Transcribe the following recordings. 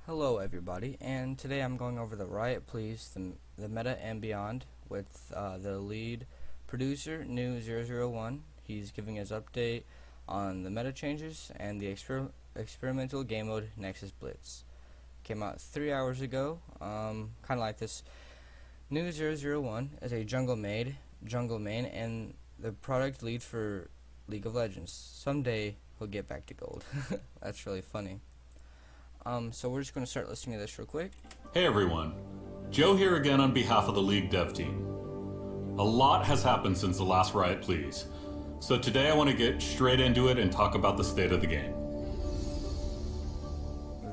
Hello everybody, and today I'm going over the Riot pls, the meta and beyond with the lead producer, New001. He's giving his update on the meta changes and the experimental game mode Nexus Blitz. Came out 3 hours ago, kind of like this. New001 is a jungle main, and the product lead for League of Legends. Someday he'll get back to gold. That's really funny. So we're just going to start listening to this real quick. Hey everyone, Joe here again on behalf of the League dev team. A lot has happened since the last Riot Please, so today I want to get straight into it and talk about the state of the game.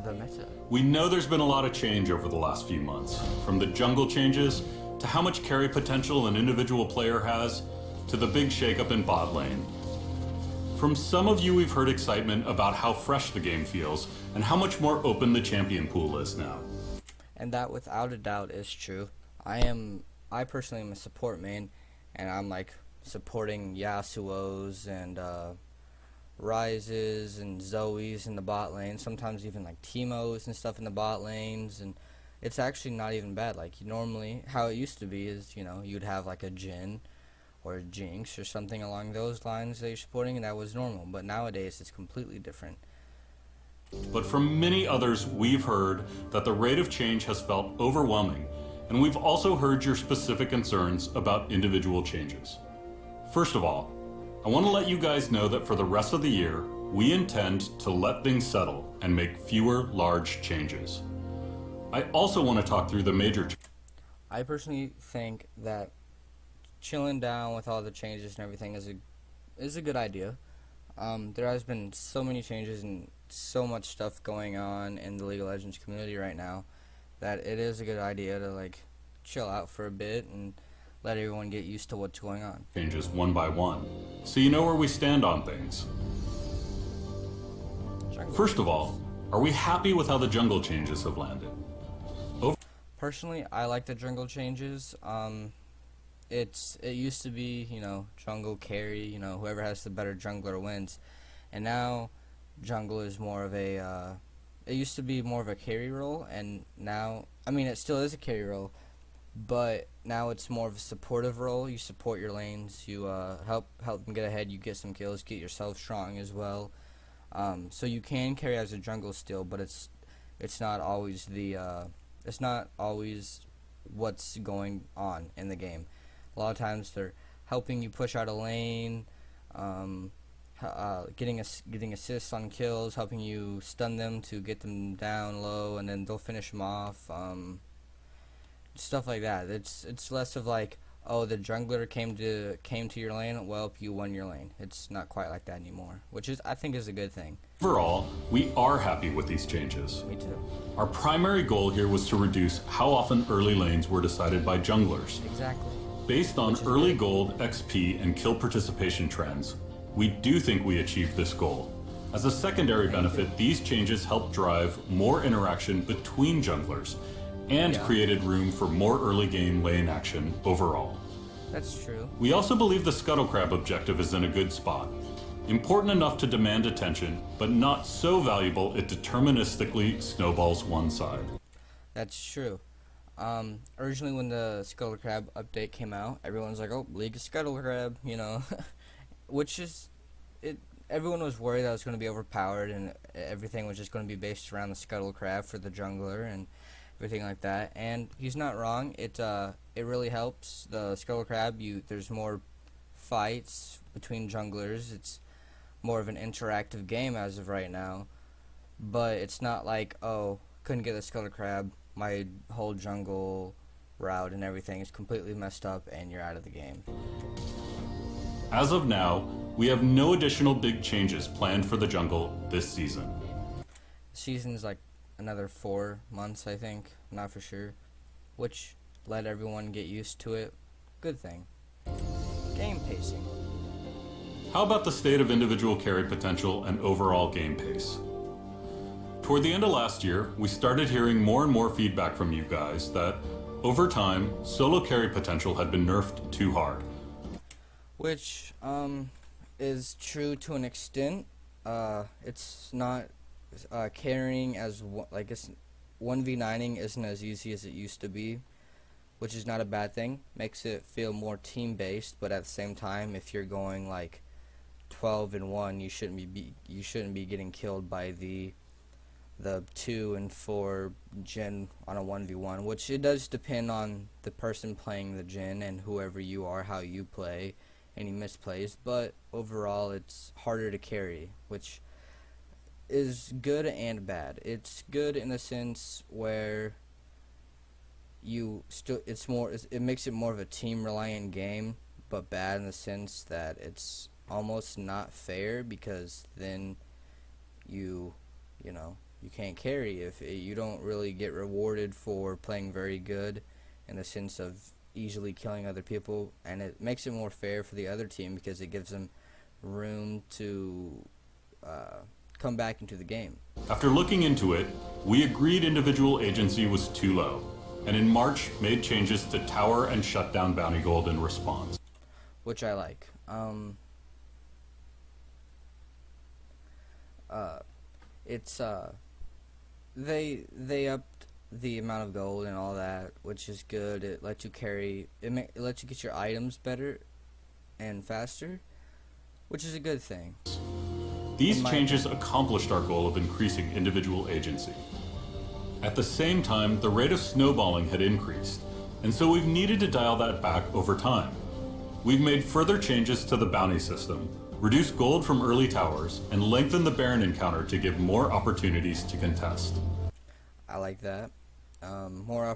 The meta. We know there's been a lot of change over the last few months, from the jungle changes, to how much carry potential an individual player has, to the big shakeup in bot lane. From some of you we've heard excitement about how fresh the game feels, and how much more open the champion pool is now. And that without a doubt is true. I personally am a support main, and I'm like supporting Yasuo's and Ryzes and Zoe's in the bot lane, sometimes even like Teemo's and stuff in the bot lanes, and it's actually not even bad. Like normally, how it used to be is, you'd have like a Jhin or a Jinx or something along those lines that you're supporting, and that was normal. But nowadays, it's completely different. But from many others, we've heard that the rate of change has felt overwhelming, and we've also heard your specific concerns about individual changes. First of all, I want to let you guys know that for the rest of the year, we intend to let things settle and make fewer large changes. I also want to talk through the major I personally think that chilling down with all the changes and everything is a good idea. There has been so many changes and so much stuff going on in the League of Legends community right now that it is a good idea to like chill out for a bit and let everyone get used to what's going on. Changes one by one, so you know where we stand on things. First of all, are we happy with how the jungle changes have landed? Personally, I like the jungle changes. It used to be, jungle carry, whoever has the better jungler wins, and now jungle is more of a, it used to be more of a carry role, and now, it still is a carry role, but now it's more of a supportive role. You support your lanes, you help them get ahead, you get some kills, get yourself strong as well. So you can carry as a jungle still, but it's not always what's going on in the game. A lot of times they're helping you push out a lane, getting assists on kills, helping you stun them to get them down low, and then they'll finish them off. Stuff like that. It's less of like, oh, the jungler came to your lane, well, you won your lane. It's not quite like that anymore, which I think is a good thing. Overall, we are happy with these changes. Me too. Our primary goal here was to reduce how often early lanes were decided by junglers. Exactly. Based on early gold, XP, and kill participation trends, we do think we achieved this goal. As a secondary benefit, these changes helped drive more interaction between junglers and created room for more early game lane action overall. That's true. We also believe the Scuttle Crab objective is in a good spot. Important enough to demand attention, but not so valuable it deterministically snowballs one side. That's true. Originally when the Scuttle Crab update came out, everyone's like, oh, League of Scuttle Crab, which is, everyone was worried that it was going to be overpowered and everything was just going to be based around the Scuttle Crab for the jungler and everything like that, and he's not wrong. It really helps the Scuttle Crab. There's more fights between junglers. It's more of an interactive game as of right now, but it's not like, oh, couldn't get the Scuttle Crab, my whole jungle route and everything is completely messed up and you're out of the game. As of now, we have no additional big changes planned for the jungle this season. The season's like another 4 months, I think, not for sure, which let everyone get used to it. Good thing. Game pacing. How about the state of individual carry potential and overall game pace? Toward the end of last year, we started hearing more and more feedback from you guys that, over time, solo carry potential had been nerfed too hard. Which is true to an extent. It's not carrying as 1v9ing isn't as easy as it used to be, which is not a bad thing. Makes it feel more team based, but at the same time, if you're going like 12-1, you shouldn't be getting killed by the 2 and 4 Jin on a 1v1, which it does depend on the person playing the Jin and whoever you are, how you play, any misplays, but overall it's harder to carry, which is good and bad. It's good in the sense where it makes it more of a team reliant game, but bad in the sense that it's almost not fair, because then you know you can't carry if you don't really get rewarded for playing very good in the sense of easily killing other people, and it makes it more fair for the other team because it gives them room to come back into the game. After looking into it, we agreed individual agency was too low, and in March made changes to tower and shut down bounty gold in response. Which I like. It's they upped the amount of gold and all that, which is good. It lets you carry. It lets you get your items better and faster, which is a good thing. These changes accomplished our goal of increasing individual agency. At the same time, the rate of snowballing had increased, and so we've needed to dial that back over time. We've made further changes to the bounty system, reduced gold from early towers, and lengthened the Baron encounter to give more opportunities to contest. I like that. More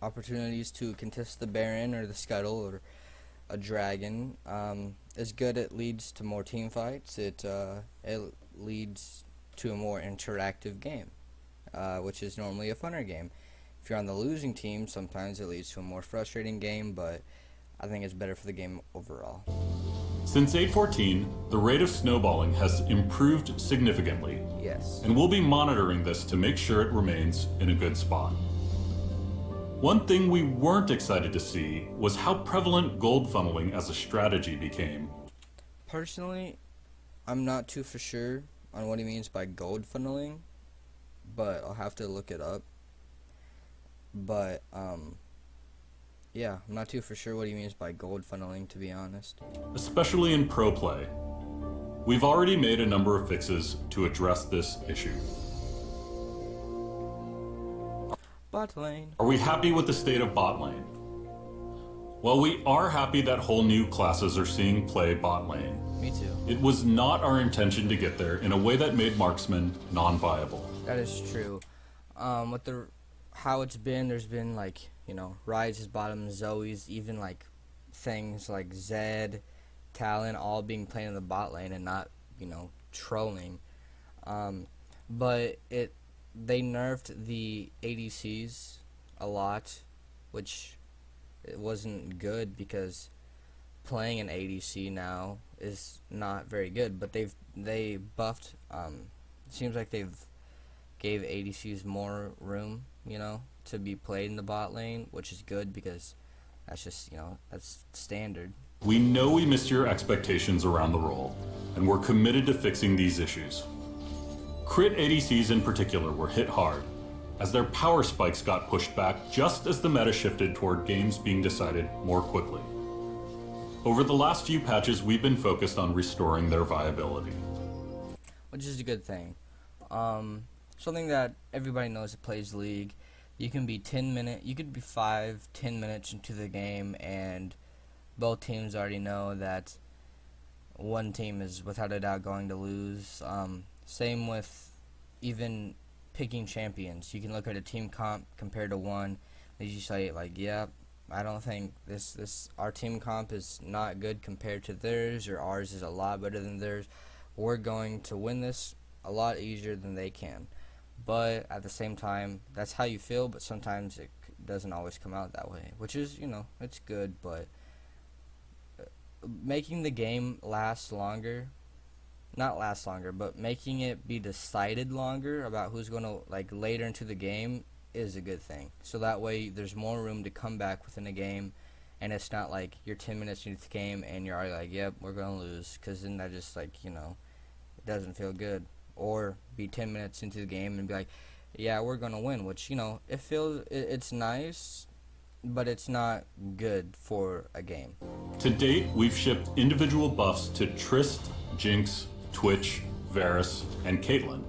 opportunities to contest the Baron or the Scuttle or a Dragon is good. It leads to more team fights. It leads to a more interactive game, which is normally a funner game. If you're on the losing team, sometimes it leads to a more frustrating game, but I think it's better for the game overall. Since 8.14, the rate of snowballing has improved significantly. Yes. And we'll be monitoring this to make sure it remains in a good spot. One thing we weren't excited to see was how prevalent gold funneling as a strategy became. Personally, I'm not too for sure on what he means by gold funneling, but I'll have to look it up. But yeah, I'm not too for sure what he means by gold funneling, to be honest. Especially in pro play. We've already made a number of fixes to address this issue. Bot lane. Are we happy with the state of bot lane? Well, we are happy that whole new classes are seeing play bot lane. Me too. It was not our intention to get there in a way that made marksman non-viable. That is true. With how it's been, there's been like, Rise's bottom, Zoe's, even like things like Zed, Talon, all being played in the bot lane and not, trolling. But they nerfed the ADCs a lot, which it wasn't good because playing an ADC now is not very good. But they buffed. It seems like they've gave ADCs more room, to be played in the bot lane, which is good because that's just, that's standard. We know we missed your expectations around the role, and we're committed to fixing these issues. Crit ADCs in particular were hit hard, as their power spikes got pushed back just as the meta shifted toward games being decided more quickly. Over the last few patches, we've been focused on restoring their viability. Which is a good thing. Something that everybody knows that plays League, you could be 5-10 minutes into the game and both teams already know that one team is without a doubt going to lose. Same with even picking champions. You can look at a team comp compared to one, and you say like, yeah, I don't think our team comp is not good compared to theirs, or ours is a lot better than theirs. We're going to win this a lot easier than they can. But at the same time, that's how you feel, but sometimes it doesn't always come out that way, which is, it's good, but making the game not last longer, but making it be decided longer about who's going to, later into the game is a good thing. So that way there's more room to come back within a game, and it's not like you're 10 minutes into the game and you're already like, yep, we're going to lose, because then that just, it doesn't feel good. Or be 10 minutes into the game and be like, yeah, we're gonna win, which, it's nice, but it's not good for a game. To date, we've shipped individual buffs to Trist, Jinx, Twitch, Varus, and Caitlyn.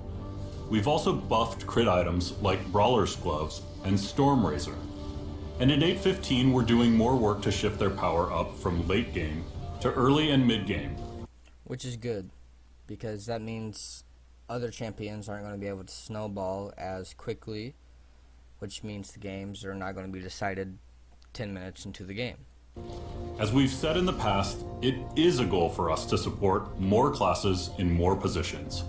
We've also buffed crit items like Brawler's Gloves and Storm Razor. And in 8.15, we're doing more work to shift their power up from late game to early and mid game. Which is good, because that means other champions aren't going to be able to snowball as quickly, which means the games are not going to be decided 10 minutes into the game. As we've said in the past, it is a goal for us to support more classes in more positions.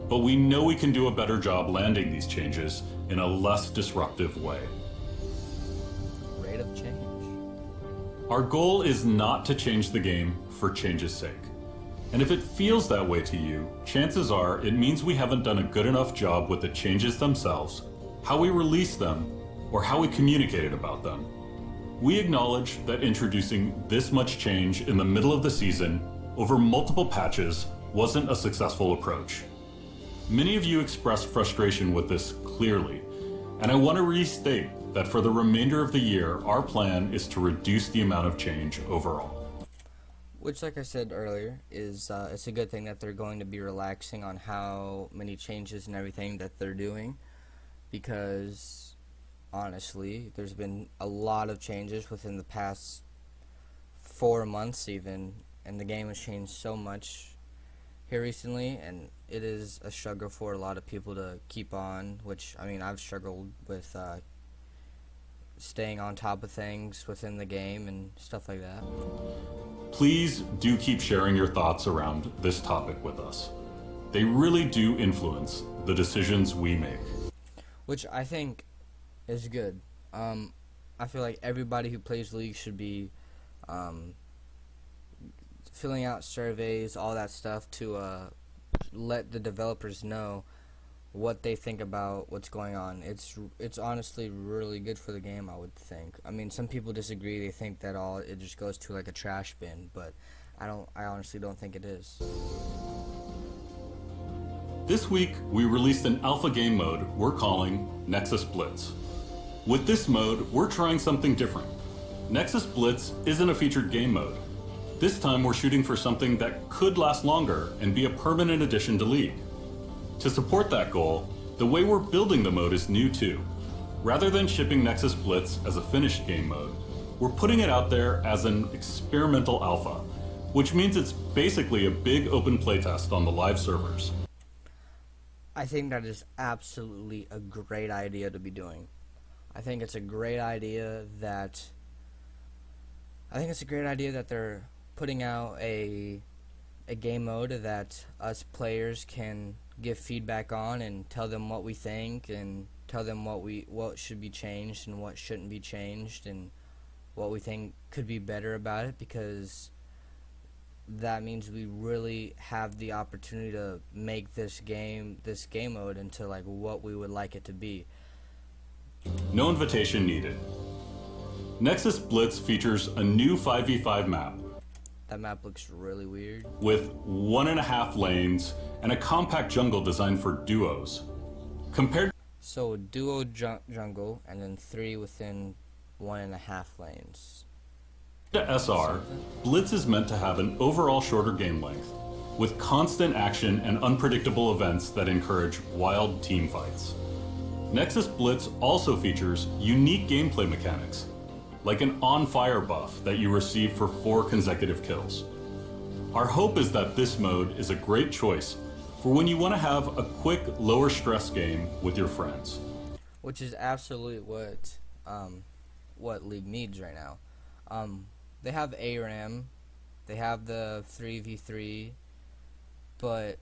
But we know we can do a better job landing these changes in a less disruptive way. Rate of change. Our goal is not to change the game for change's sake. And if it feels that way to you, chances are it means we haven't done a good enough job with the changes themselves, how we release them, or how we communicated about them. We acknowledge that introducing this much change in the middle of the season over multiple patches wasn't a successful approach. Many of you expressed frustration with this clearly, and I want to restate that for the remainder of the year, our plan is to reduce the amount of change overall. Which, like I said earlier, is it's a good thing that they're going to be relaxing on how many changes and everything that they're doing, because honestly, there's been a lot of changes within the past 4 months even, and the game has changed so much here recently, and it is a struggle for a lot of people to keep on, which, I mean, I've struggled with staying on top of things within the game and stuff like that. Please do keep sharing your thoughts around this topic with us. They really do influence the decisions we make. Which I think is good. I feel like everybody who plays League should be filling out surveys, all that stuff, to let the developers know what they think about what's going on. It's honestly really good for the game, I would think. I mean, some people disagree. They think that it just goes to like a trash bin, but I honestly don't think it is. This week, we released an alpha game mode we're calling Nexus Blitz. With this mode, we're trying something different. Nexus Blitz isn't a featured game mode. This time, we're shooting for something that could last longer and be a permanent addition to League. To support that goal, the way we're building the mode is new too. Rather than shipping Nexus Blitz as a finished game mode, we're putting it out there as an experimental alpha, which means it's basically a big open playtest on the live servers. I think that is absolutely a great idea to be doing. I think it's a great idea that they're putting out a game mode that us players can give feedback on and tell them what we think and tell them what should be changed and what shouldn't be changed and what we think could be better about it, because that means we really have the opportunity to make this game mode into like what we would like it to be. No invitation needed. Nexus Blitz features a new 5v5 map. That map looks really weird. With 1.5 lanes and a compact jungle designed for duos. So duo jungle and then 3 within 1.5 lanes. To SR, Blitz is meant to have an overall shorter game length, with constant action and unpredictable events that encourage wild team fights. Nexus Blitz also features unique gameplay mechanics, like an on-fire buff that you receive for 4 consecutive kills. Our hope is that this mode is a great choice for when you want to have a quick, lower stress game with your friends. Which is absolutely what League needs right now. They have ARAM, they have the 3v3, but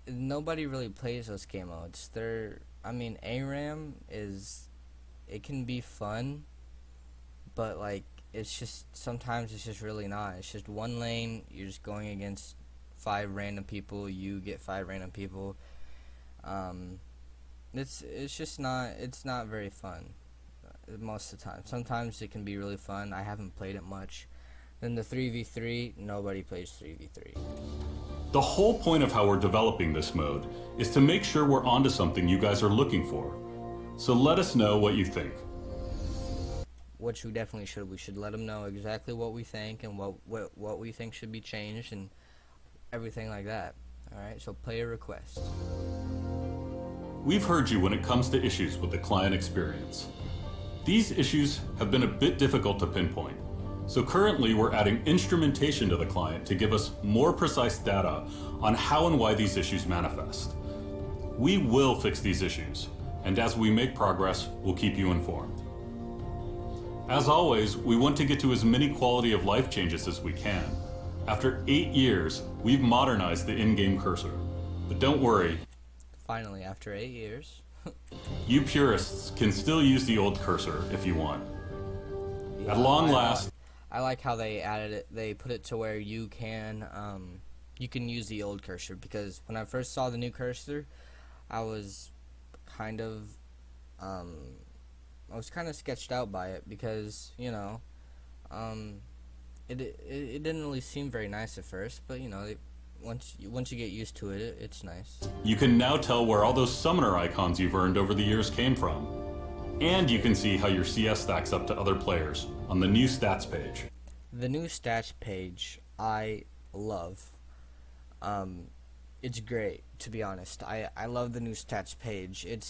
nobody really plays those game modes. ARAM it can be fun, but like sometimes it's just really not. It's just one lane, you're just going against 5 random people, you get 5 random people. It's not very fun most of the time. Sometimes it can be really fun. I haven't played it much. Then the 3v3, nobody plays 3v3. The whole point of how we're developing this mode is to make sure we're onto something you guys are looking for. So let us know what you think. Which we definitely should. We should let them know exactly what we think and what we think should be changed and everything like that. Alright, so player request. We've heard you when it comes to issues with the client experience. These issues have been a bit difficult to pinpoint, so currently we're adding instrumentation to the client to give us more precise data on how and why these issues manifest. We will fix these issues, and as we make progress, we'll keep you informed. As always, we want to get to as many quality of life changes as we can. After 8 years, we've modernized the in-game cursor. But don't worry. Finally, after 8 years. You purists can still use the old cursor if you want. Yeah, At long last... I like how they added it. They put it to where you can use the old cursor, because when I first saw the new cursor, I was kind of sketched out by it, because, you know, it didn't really seem very nice at first, but, you know, once you get used to it, it's nice. You can now tell where all those summoner icons you've earned over the years came from. And you can see how your CS stacks up to other players on the new stats page. The new stats page, I love. It's great, to be honest. I love the new stats page. It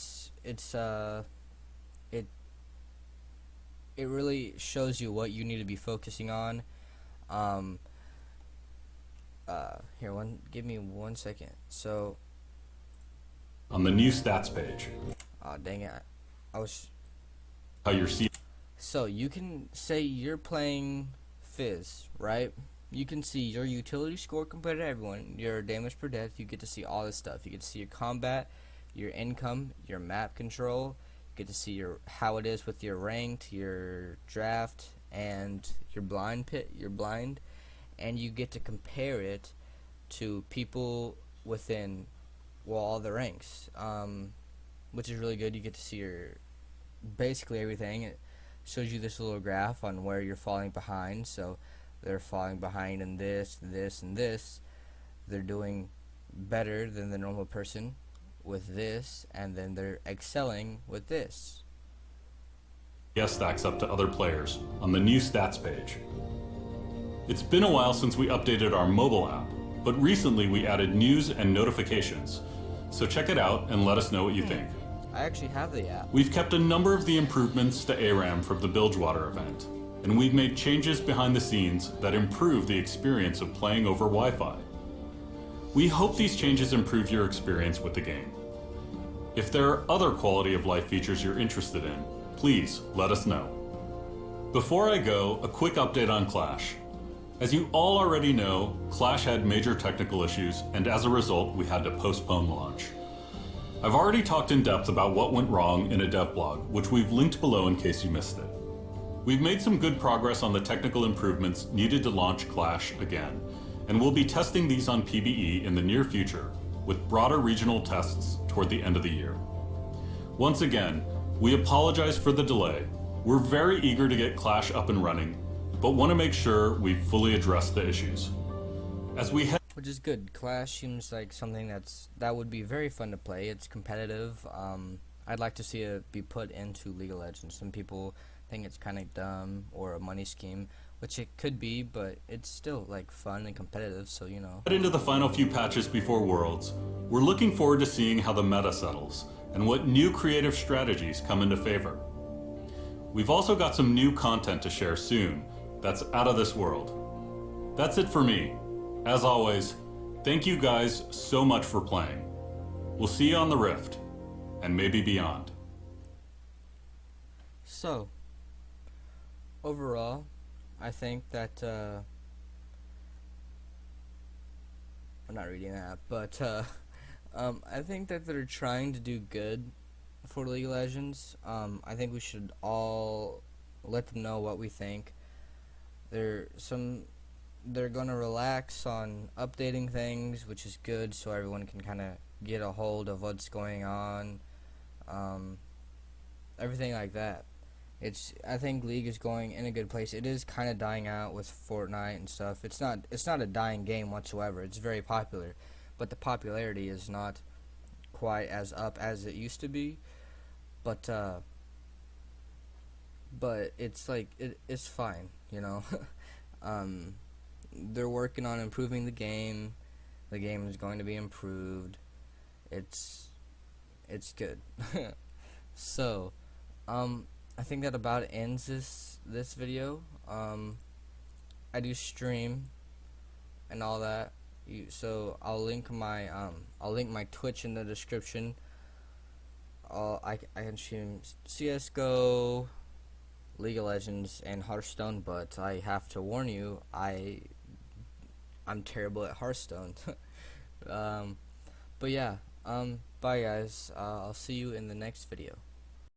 really shows you what you need to be focusing on. Give me 1 second. So, on the new stats page. oh dang it, I was. How your CS. So you can say you're playing Fizz, right? You can see your utility score compared to everyone, your damage per death. You get to see all this stuff. You get to see your combat, your income, your map control. You get to see how it is with your ranked, your draft, and your blind and you get to compare it to people within, well, all the ranks, which is really good. You get to see basically everything. It shows you this little graph on where you're falling behind. So they're falling behind in this, and this. They're doing better than the normal person with this, and then they're excelling with this. CS stacks up to other players on the new stats page. It's been a while since we updated our mobile app, but recently we added news and notifications. So check it out and let us know what you think. I actually have the app. We've kept a number of the improvements to ARAM from the Bilgewater event, and we've made changes behind the scenes that improve the experience of playing over Wi-Fi. We hope these changes improve your experience with the game. If there are other quality of life features you're interested in, please let us know. Before I go, a quick update on Clash. As you all already know, Clash had major technical issues, and as a result, we had to postpone launch. I've already talked in depth about what went wrong in a dev blog, which we've linked below in case you missed it. We've made some good progress on the technical improvements needed to launch Clash again, and we'll be testing these on PBE in the near future, with broader regional tests toward the end of the year. Once again, we apologize for the delay. We're very eager to get Clash up and running, but want to make sure we've fully addressed the issues. As we head, Which is good. Clash seems like something that would be very fun to play. It's competitive. I'd like to see it be put into League of Legends. Some people think it's kind of dumb or a money scheme, which it could be, but it's still like fun and competitive, so you know. into the final few patches before Worlds, we're looking forward to seeing how the meta settles and what new creative strategies come into favor. We've also got some new content to share soon that's out of this world. That's it for me. As always, thank you guys so much for playing. We'll see you on the Rift, and maybe beyond. So, overall, I think that, I'm not reading that, but, I think that they're trying to do good for League of Legends. I think we should all let them know what we think. They're gonna relax on updating things, which is good, so everyone can kind of get a hold of what's going on, everything like that. I think League is going in a good place. It is kind of dying out with Fortnite and stuff. It's not a dying game whatsoever. It's very popular, but the popularity is not quite as up as it used to be. But it's like it's fine, you know. um, they're working on improving the game. The game is going to be improved. It's it's good. So, I think that about ends this video. I do stream and all that. So I'll link my Twitch in the description. I can stream CS:GO, League of Legends, and Hearthstone, but I have to warn you, I'm terrible at Hearthstone. um, but yeah, bye guys. I'll see you in the next video.